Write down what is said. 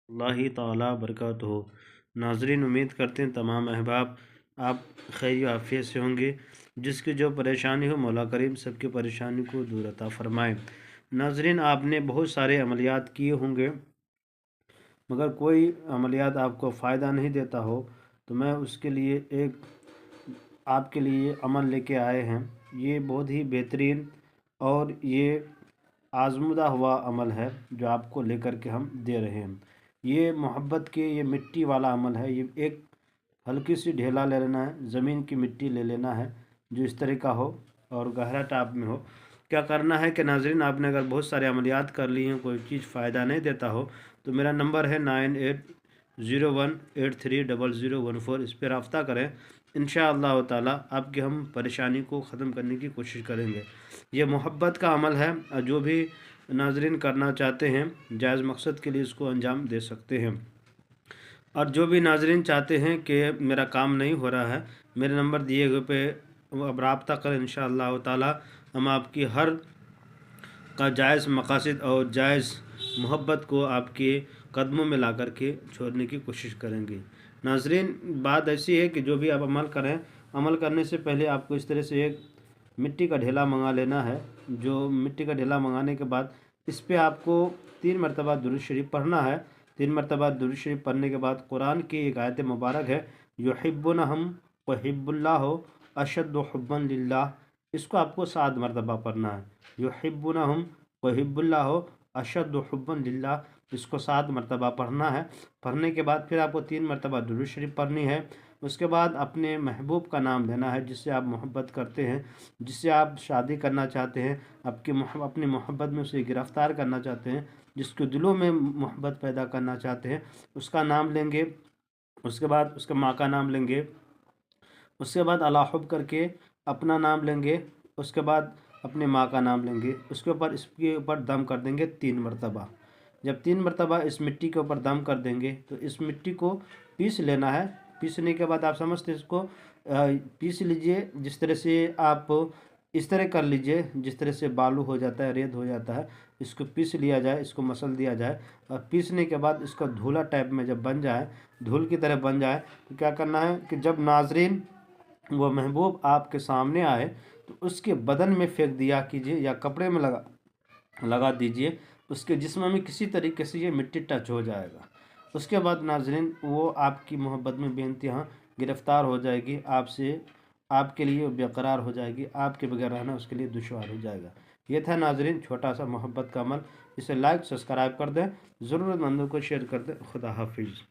اللہ تعالی برکاتہ۔ ناظرین، امید کرتے ہیں تمام احباب آپ خیر و عافیت سے ہوں گے۔ جس کی جو پریشانی ہو مولا کریم سب کی پریشانی کو دور عطا فرمائے۔ ناظرین، آپ نے بہت سارے عملیات کیے ہوں گے مگر کوئی عملیات آپ کو فائدہ نہیں دیتا ہو، تو میں اس کے لیے ایک آپ کے لیے عمل لے کے آئے ہیں۔ یہ بہت ہی بہترین اور یہ آزمودہ ہوا عمل ہے جو آپ کو لے کر کے ہم دے رہے ہیں۔ یہ محبت کے یہ مٹی والا عمل ہے۔ یہ ایک ہلکی سی ڈھیلا لے لینا ہے، زمین کی مٹی لے لینا ہے جو اس طرح کا ہو اور گہرا ٹاپ میں ہو۔ کیا کرنا ہے کہ ناظرین، آپ نے اگر بہت سارے عملیات کر لی ہیں، کوئی چیز فائدہ نہیں دیتا ہو، تو میرا نمبر ہے 9801830014، اس پہ رابطہ کریں۔ انشاءاللہ تعالی آپ کی ہم پریشانی کو ختم کرنے کی کوشش کریں گے۔ یہ محبت کا عمل ہے، جو بھی ناظرین کرنا چاہتے ہیں جائز مقصد کے لیے اس کو انجام دے سکتے ہیں۔ اور جو بھی ناظرین چاہتے ہیں کہ میرا کام نہیں ہو رہا ہے، میرے نمبر دیے ہوئے پہ اب رابطہ کریں، انشاءاللہ تعالی ہم آپ کی ہر کا جائز مقاصد اور جائز محبت کو آپ کے قدموں میں لا کر کے چھوڑنے کی کوشش کریں گے۔ ناظرین، بات ایسی ہے کہ جو بھی آپ عمل کریں، عمل کرنے سے پہلے آپ کو اس طرح سے ایک مٹی کا ڈھیلا منگا لینا ہے۔ جو مٹی کا ڈھیلا منگانے کے بعد اس پہ آپ کو 3 مرتبہ درود شریف پڑھنا ہے۔ 3 مرتبہ درود شریف پڑھنے کے بعد قرآن کی ایک آیت مبارک ہے، یحبونہم وحب اللہ اشد حبا للہ، اس کو آپ کو 7 مرتبہ پڑھنا ہے۔ یحبونہم وحب اللہ اشد حبا للہ، اس کو 7 مرتبہ پڑھنا ہے۔ پڑھنے کے بعد پھر آپ کو 3 مرتبہ درود شریف پڑھنی ہے۔ اس کے بعد اپنے محبوب کا نام لینا ہے جس سے آپ محبت کرتے ہیں، جس سے آپ شادی کرنا چاہتے ہیں، اپنی محبت میں اسے گرفتار کرنا چاہتے ہیں، جس کے دلوں میں محبت پیدا کرنا چاہتے ہیں، اس کا نام لیں گے۔ اس کے بعد اس کے ماں کا نام لیں گے۔ اس کے بعد اللہ حب کر کے اپنا نام لیں گے۔ اس کے بعد اپنے ماں کا نام لیں گے۔ اس کے اوپر دم کر دیں گے 3 مرتبہ۔ جب 3 مرتبہ اس مٹی کے اوپر دم کر دیں گے تو اس مٹی کو پیس لینا ہے۔ پیسنے کے بعد آپ سمجھتے اس کو پیس لیجئے، جس طرح سے آپ اس طرح کر لیجئے جس طرح سے بالو ہو جاتا ہے، ریت ہو جاتا ہے، اس کو پیس لیا جائے، اس کو مسل دیا جائے۔ اور پیسنے کے بعد اس کا دھولا ٹائپ میں جب بن جائے، دھول کی طرح بن جائے، تو کیا کرنا ہے کہ جب ناظرین وہ محبوب آپ کے سامنے آئے تو اس کے بدن میں پھینک دیا کیجئے یا کپڑے میں لگا دیجئے، اس کے جسم میں کسی طریقے سے یہ مٹی ٹچ ہو جائے گا۔ اس کے بعد ناظرین وہ آپ کی محبت میں بے انتہا گرفتار ہو جائے گی، آپ کے لیے بے قرار ہو جائے گی، آپ کے بغیر رہنا اس کے لیے دشوار ہو جائے گا۔ یہ تھا ناظرین چھوٹا سا محبت کا عمل۔ اسے لائک سبسکرائب کر دیں، ضرورت مندوں کو شیئر کر دیں۔ خدا حافظ۔